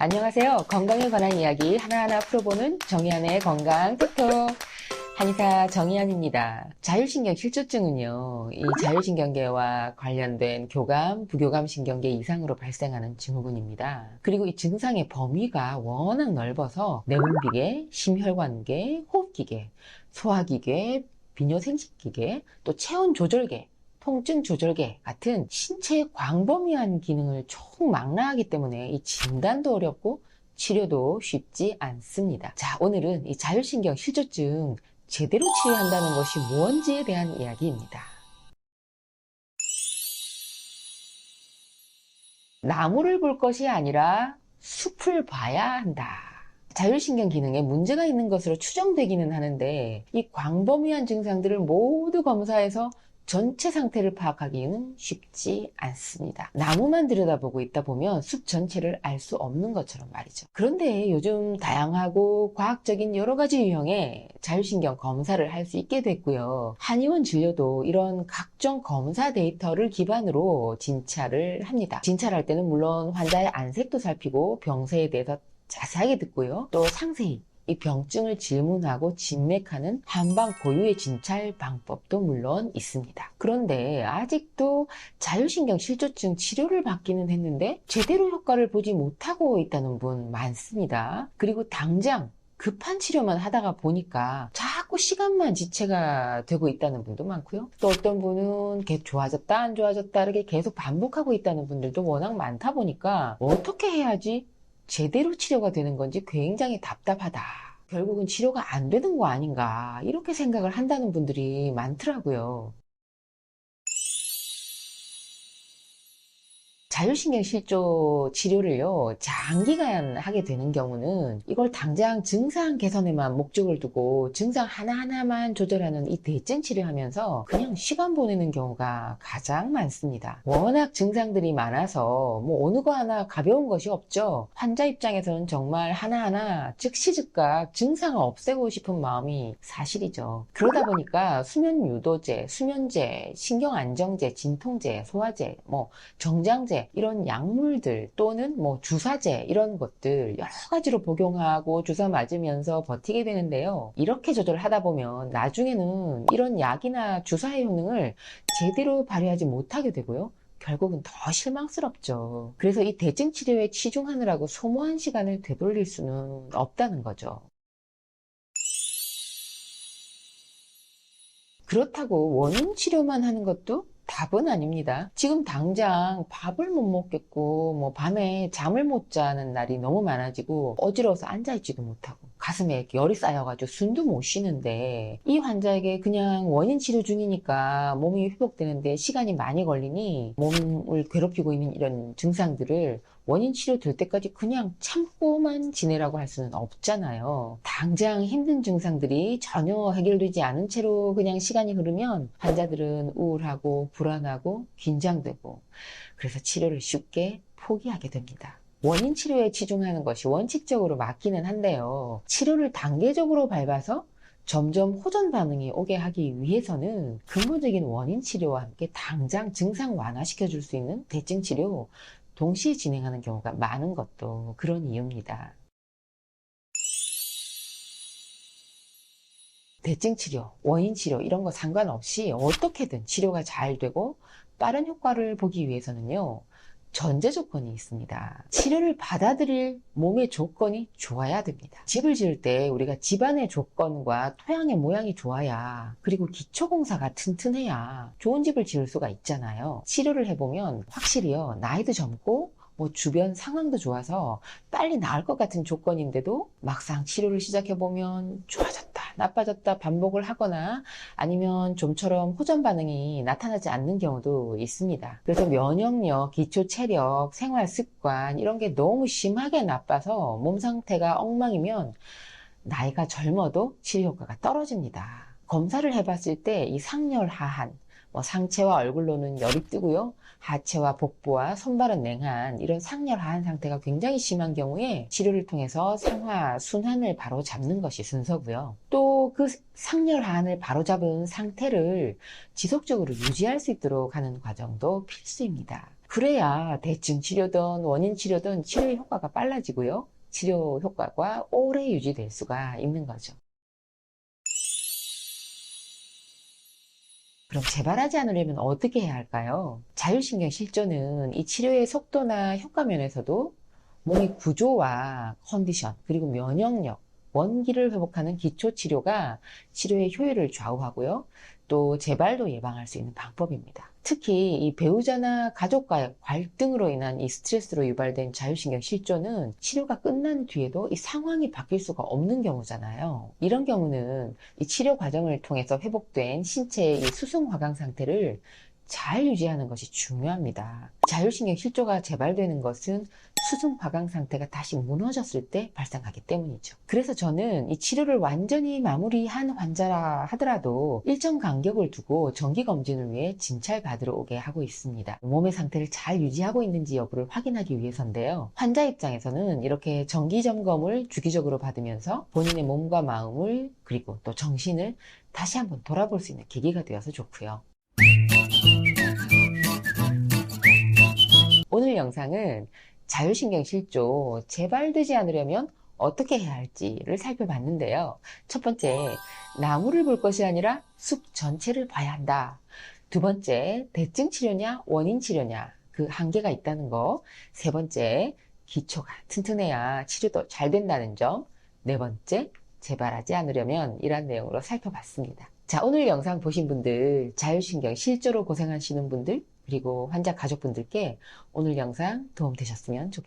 안녕하세요. 건강에 관한 이야기 하나하나 풀어보는 정의안의 건강 톡톡. 한의사 정의안입니다. 자율신경 실조증은요, 이 자율신경계와 관련된 교감, 부교감 신경계 이상으로 발생하는 증후군입니다. 그리고 이 증상의 범위가 워낙 넓어서 내분비계, 심혈관계, 호흡기계, 소화기계, 비뇨생식기계, 또 체온조절계, 통증조절계 같은 신체의 광범위한 기능을 총망라하기 때문에 이 진단도 어렵고 치료도 쉽지 않습니다. 자, 오늘은 이 자율신경 실조증 제대로 치료한다는 것이 뭔지에 대한 이야기입니다. 나무를 볼 것이 아니라 숲을 봐야 한다. 자율신경 기능에 문제가 있는 것으로 추정되기는 하는데 이 광범위한 증상들을 모두 검사해서 전체 상태를 파악하기는 쉽지 않습니다. 나무만 들여다보고 있다 보면 숲 전체를 알 수 없는 것처럼 말이죠. 그런데 요즘 다양하고 과학적인 여러 가지 유형의 자율신경 검사를 할 수 있게 됐고요. 한의원 진료도 이런 각종 검사 데이터를 기반으로 진찰을 합니다. 진찰할 때는 물론 환자의 안색도 살피고 병세에 대해서 자세하게 듣고요. 또 상세히 이 병증을 질문하고 진맥하는 한방 고유의 진찰 방법도 물론 있습니다. 그런데 아직도 자율신경 실조증 치료를 받기는 했는데 제대로 효과를 보지 못하고 있다는 분 많습니다. 그리고 당장 급한 치료만 하다가 보니까 자꾸 시간만 지체가 되고 있다는 분도 많고요. 또 어떤 분은 계속 좋아졌다 안 좋아졌다 이렇게 계속 반복하고 있다는 분들도 워낙 많다 보니까 어떻게 해야지 제대로 치료가 되는 건지 굉장히 답답하다. 결국은 치료가 안 되는 거 아닌가 이렇게 생각을 한다는 분들이 많더라고요. 자율신경 실조 치료를요, 장기간 하게 되는 경우는 이걸 당장 증상 개선에만 목적을 두고 증상 하나하나만 조절하는 이 대증 치료하면서 그냥 시간 보내는 경우가 가장 많습니다. 워낙 증상들이 많아서 뭐 어느 거 하나 가벼운 것이 없죠. 환자 입장에서는 정말 하나하나 즉시 즉각 증상을 없애고 싶은 마음이 사실이죠. 그러다 보니까 수면 유도제, 수면제, 신경 안정제, 진통제, 소화제, 정장제 이런 약물들 또는 주사제 이런 것들 여러 가지로 복용하고 주사 맞으면서 버티게 되는데요. 이렇게 조절하다 보면 나중에는 이런 약이나 주사의 효능을 제대로 발휘하지 못하게 되고요. 결국은 더 실망스럽죠. 그래서 이 대증 치료에 치중하느라고 소모한 시간을 되돌릴 수는 없다는 거죠. 그렇다고 원인 치료만 하는 것도 답은 아닙니다. 지금 당장 밥을 못 먹겠고, 밤에 잠을 못 자는 날이 너무 많아지고, 어지러워서 앉아있지도 못하고, 가슴에 이렇게 열이 쌓여가지고 숨도 못 쉬는데, 이 환자에게 그냥 원인 치료 중이니까 몸이 회복되는데 시간이 많이 걸리니, 몸을 괴롭히고 있는 이런 증상들을 원인 치료 될 때까지 그냥 참고만 지내라고 할 수는 없잖아요. 당장 힘든 증상들이 전혀 해결되지 않은 채로 그냥 시간이 흐르면 환자들은 우울하고 불안하고 긴장되고 그래서 치료를 쉽게 포기하게 됩니다. 원인 치료에 치중하는 것이 원칙적으로 맞기는 한데요. 치료를 단계적으로 밟아서 점점 호전 반응이 오게 하기 위해서는 근본적인 원인 치료와 함께 당장 증상 완화시켜 줄 수 있는 대증 치료 동시에 진행하는 경우가 많은 것도 그런 이유입니다. 대증 치료, 원인 치료 이런 거 상관없이 어떻게든 치료가 잘 되고 빠른 효과를 보기 위해서는요. 전제 조건이 있습니다. 치료를 받아들일 몸의 조건이 좋아야 됩니다. 집을 지을 때 우리가 집안의 조건과 토양의 모양이 좋아야 그리고 기초공사가 튼튼해야 좋은 집을 지을 수가 있잖아요. 치료를 해보면 확실히요. 나이도 젊고 주변 상황도 좋아서 빨리 나을 것 같은 조건인데도 막상 치료를 시작해보면 좋아졌다, 나빠졌다 반복을 하거나 아니면 좀처럼 호전 반응이 나타나지 않는 경우도 있습니다. 그래서 면역력, 기초 체력, 생활 습관 이런 게 너무 심하게 나빠서 몸 상태가 엉망이면 나이가 젊어도 치료 효과가 떨어집니다. 검사를 해봤을 때 이 상열 하한, 상체와 얼굴로는 열이 뜨고요. 하체와 복부와 손발은 냉한 이런 상열 하한 상태가 굉장히 심한 경우에 치료를 통해서 상하, 순환을 바로 잡는 것이 순서고요. 또 그 상열 하한을 바로 잡은 상태를 지속적으로 유지할 수 있도록 하는 과정도 필수입니다. 그래야 대증 치료든 원인 치료든 치료 효과가 빨라지고요. 치료 효과가 오래 유지될 수가 있는 거죠. 그럼 재발하지 않으려면 어떻게 해야 할까요? 자율신경 실조는 이 치료의 속도나 효과 면에서도 몸의 구조와 컨디션, 그리고 면역력, 원기를 회복하는 기초 치료가 치료의 효율을 좌우하고요. 또 재발도 예방할 수 있는 방법입니다. 특히 이 배우자나 가족과의 갈등으로 인한 이 스트레스로 유발된 자율신경 실조는 치료가 끝난 뒤에도 이 상황이 바뀔 수가 없는 경우잖아요. 이런 경우는 이 치료 과정을 통해서 회복된 신체의 이 수승 화강 상태를 잘 유지하는 것이 중요합니다. 자율신경 실조가 재발되는 것은 수승 화강 상태가 다시 무너졌을 때 발생하기 때문이죠. 그래서 저는 이 치료를 완전히 마무리한 환자라 하더라도 일정 간격을 두고 정기 검진을 위해 진찰 받으러 오게 하고 있습니다. 몸의 상태를 잘 유지하고 있는지 여부를 확인하기 위해서인데요. 환자 입장에서는 이렇게 정기 점검을 주기적으로 받으면서 본인의 몸과 마음을 그리고 또 정신을 다시 한번 돌아볼 수 있는 계기가 되어서 좋고요. 오늘 영상은 자율신경 실조 재발되지 않으려면 어떻게 해야 할지를 살펴봤는데요. 첫 번째, 나무를 볼 것이 아니라 숲 전체를 봐야 한다. 두 번째, 대증 치료냐 원인 치료냐 그 한계가 있다는 거. 세 번째, 기초가 튼튼해야 치료도 잘 된다는 점. 네 번째, 재발하지 않으려면 이런 내용으로 살펴봤습니다. 자, 오늘 영상 보신 분들, 자율신경 실조로 고생하시는 분들, 그리고 환자 가족분들께 오늘 영상 도움 되셨으면 좋겠습니다.